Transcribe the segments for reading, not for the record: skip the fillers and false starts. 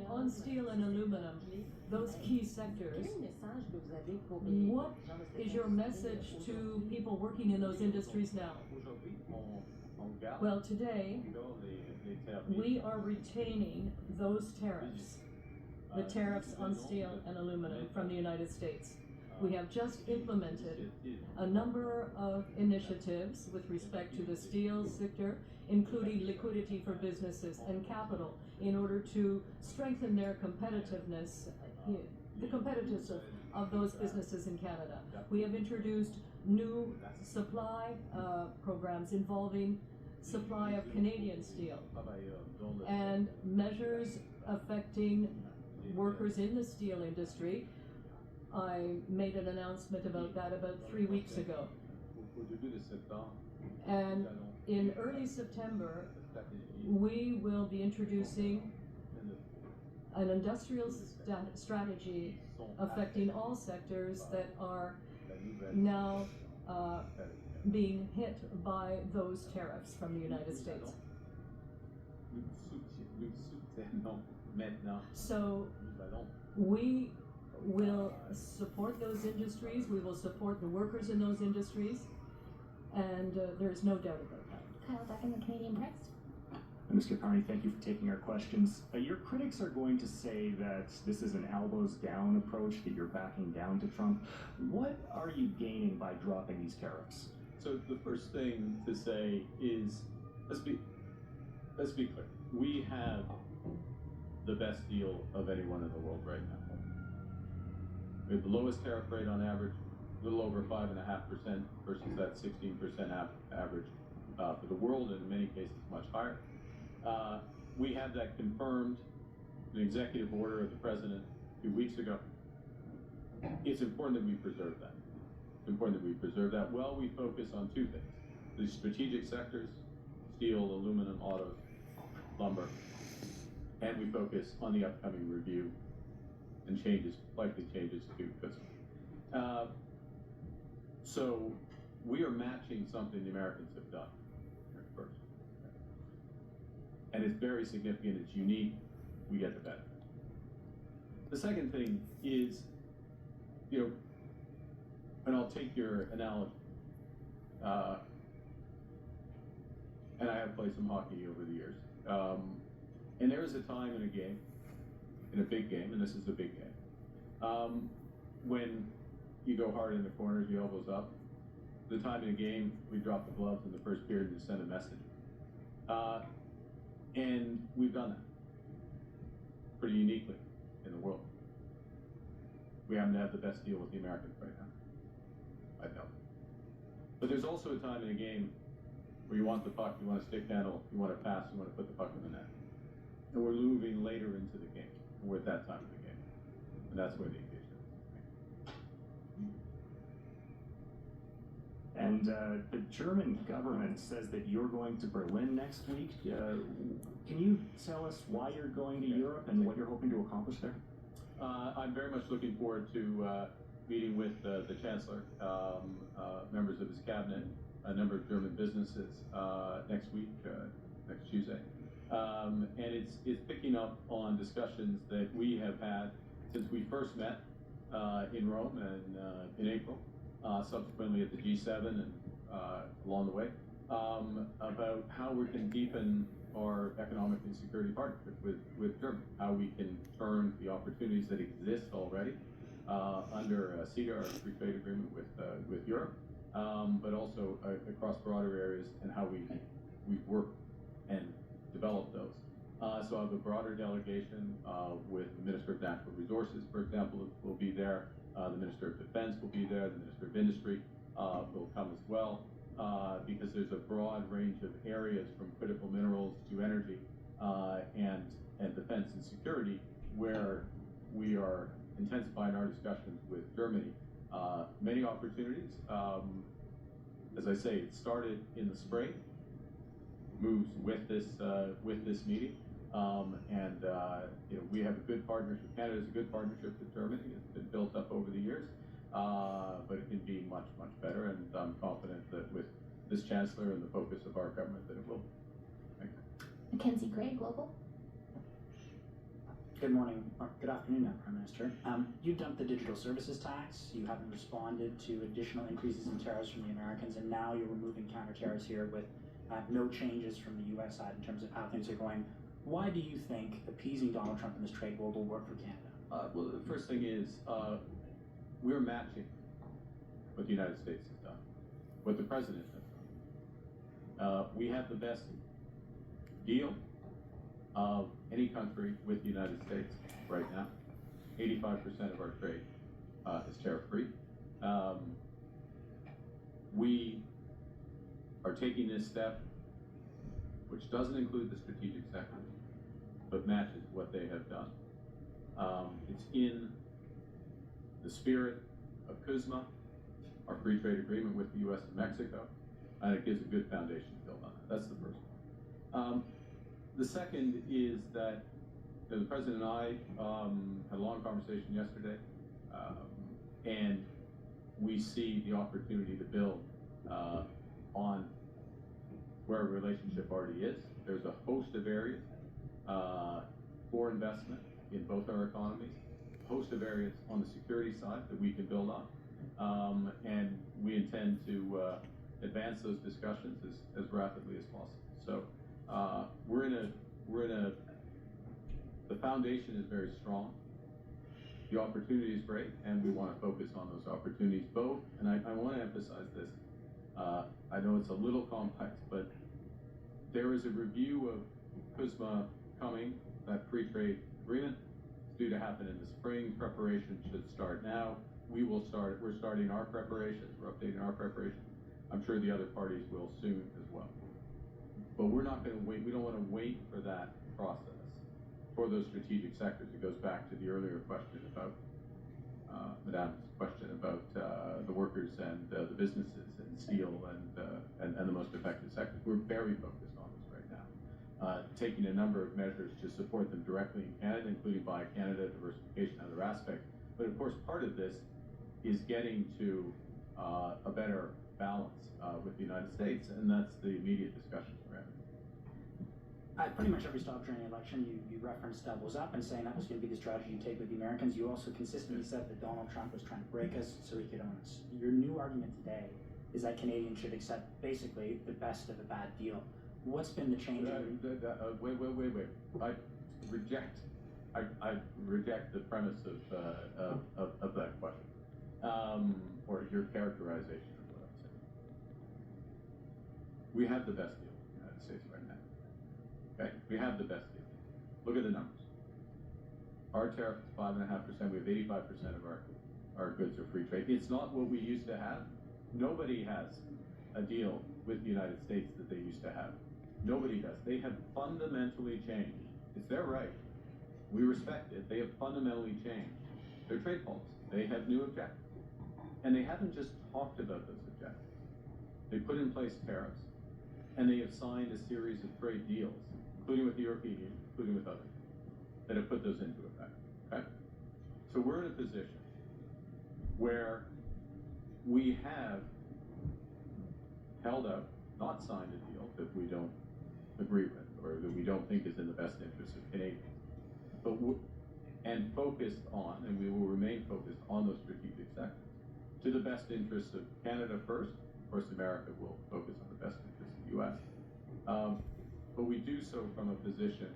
on steel and aluminum, those key sectors, what is your message to people working in those industries now? Well, today, we are retaining those tariffs, the tariffs on steel and aluminum from the United States. We have just implemented a number of initiatives with respect to the steel sector, including liquidity for businesses and capital, in order to strengthen their competitiveness, the competitiveness of those businesses in Canada. We have introduced new supply programs involving supply of Canadian steel and measures affecting workers in the steel industry. I made an announcement about that about 3 weeks ago. And in early September, we will be introducing an industrial strategy affecting all sectors that are now being hit by those tariffs from the United States. So we will support those industries, we will support the workers in those industries, and there's no doubt about that. Kyle Duck in the Canadian Press. Mr. Carney, thank you for taking our questions. Your critics are going to say that this is an elbows down approach, that you're backing down to Trump. What are you gaining by dropping these tariffs? So the first thing to say is, let's be clear. We have the best deal of anyone in the world right now. We have the lowest tariff rate on average, a little over 5.5% versus that 16% average for the world, and in many cases much higher. We had that confirmed in an executive order of the president 2 weeks ago. It's important that we preserve that. It's important that we preserve that while we focus on two things: the strategic sectors, steel, aluminum, autos, lumber, and we focus on the upcoming review and likely changes to FISMA. So we are matching something the Americans have done first. And it's very significant, it's unique, we get the benefit. The second thing is, and I'll take your analogy, and I have played some hockey over the years, and there is a time in a game, in a big game, and this is a big game, when you go hard in the corners, the elbows up. The time in a game, we drop the gloves in the first period and send a message. And we've done that pretty uniquely in the world. We happen to have the best deal with the Americans right now. I know. But there's also a time in a game where you want the puck, you want a stick handle, you want to pass, you want to put the puck in the net. And we're moving later into the game. We're at that time of the game. And that's where the engagement is. And the German government says that you're going to Berlin next week. Can you tell us why you're going to Europe and what you're hoping to accomplish there? I'm very much looking forward to meeting with the Chancellor, members of his cabinet, a number of German businesses next week, next Tuesday. And it's picking up on discussions that we have had since we first met in Rome and in April, subsequently at the G7 and along the way, about how we can deepen our economic and security partnership with Germany, how we can turn the opportunities that exist already under CETA, our free trade agreement with Europe, but also across broader areas, and how we work and develop those. So I have a broader delegation with the Minister of Natural Resources, for example, will be there. The Minister of Defense will be there. The Minister of Industry will come as well, because there's a broad range of areas from critical minerals to energy and defense and security where we are intensifying our discussions with Germany. Many opportunities. As I say, it started in the spring, moves with this meeting, and we have a good partnership. Canada has a good partnership with Germany. It's been built up over the years, but it can be much, much better, and I'm confident that with this Chancellor and the focus of our government that it will. Thank you. Mackenzie Gray, Global. Good morning, or good afternoon now, Prime Minister. You dumped the digital services tax, you haven't responded to additional increases in tariffs from the Americans, and now you're removing counter tariffs here with no changes from the US side in terms of how things are going. Why do you think appeasing Donald Trump in this trade war will work for Canada? Well, the first thing is we're matching what the United States has done, what the President has done. We have the best deal of any country with the United States right now. 85% of our trade is tariff-free. We are taking this step, which doesn't include the strategic sectors, but matches what they have done. It's in the spirit of CUSMA, our free trade agreement with the U.S. and Mexico, and it gives a good foundation to build on. That's the first one. The second is that the President and I had a long conversation yesterday, and we see the opportunity to build on where our relationship already is. There's a host of areas for investment in both our economies, a host of areas on the security side that we can build on, and we intend to advance those discussions as rapidly as possible. So the foundation is very strong. The opportunity is great, and we want to focus on those opportunities both. And I want to emphasize this. I know it's a little complex, but there is a review of CUSMA coming, that free trade agreement. It's due to happen in the spring. Preparation should start now. We're starting our preparations. We're updating our preparations. I'm sure the other parties will soon as well. But we're not going to wait. We don't want to wait for that process for those strategic sectors. It goes back to the earlier question about Madame's question about the workers and the businesses and steel and the most affected sectors. We're very focused on this right now, taking a number of measures to support them directly in Canada, including Buy Canada, diversification, and other aspects. But of course, part of this is getting to a better balance with the United States, and that's the immediate discussions we're having. At pretty much every stop during the election, you referenced doubles up and saying that was going to be the strategy you take with the Americans. You also consistently said that Donald Trump was trying to break us so he could own us. Your new argument today is that Canadians should accept basically the best of a bad deal. What's been the change? Wait. I reject the premise of that question, or your characterization of what I'm saying. We have the best deal in the United States right now. Okay, we have the best deal. Look at the numbers. Our tariff is 5.5%. We have 85% of our goods are free trade. It's not what we used to have. Nobody has a deal with the United States that they used to have. Nobody does. They have fundamentally changed. It's their right. We respect it. They have fundamentally changed their trade policy. They have new objectives. And they haven't just talked about those objectives. They put in place tariffs, and they have signed a series of trade deals, including with the European Union, including with others, that have put those into effect. Okay? So we're in a position where we have held out, not signed a deal that we don't agree with or that we don't think is in the best interest of Canadians, and focused on, and we will remain focused on those strategic sectors to the best interest of Canada first. Of course, America will focus on the best interest of the U.S. But we do so from a position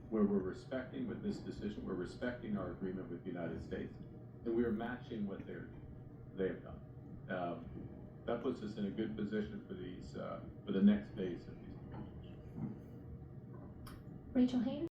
where we're respecting, with this decision, we're respecting our agreement with the United States, and we are matching what they have done. That puts us in a good position for the next phase of these negotiations. Rachel Haynes.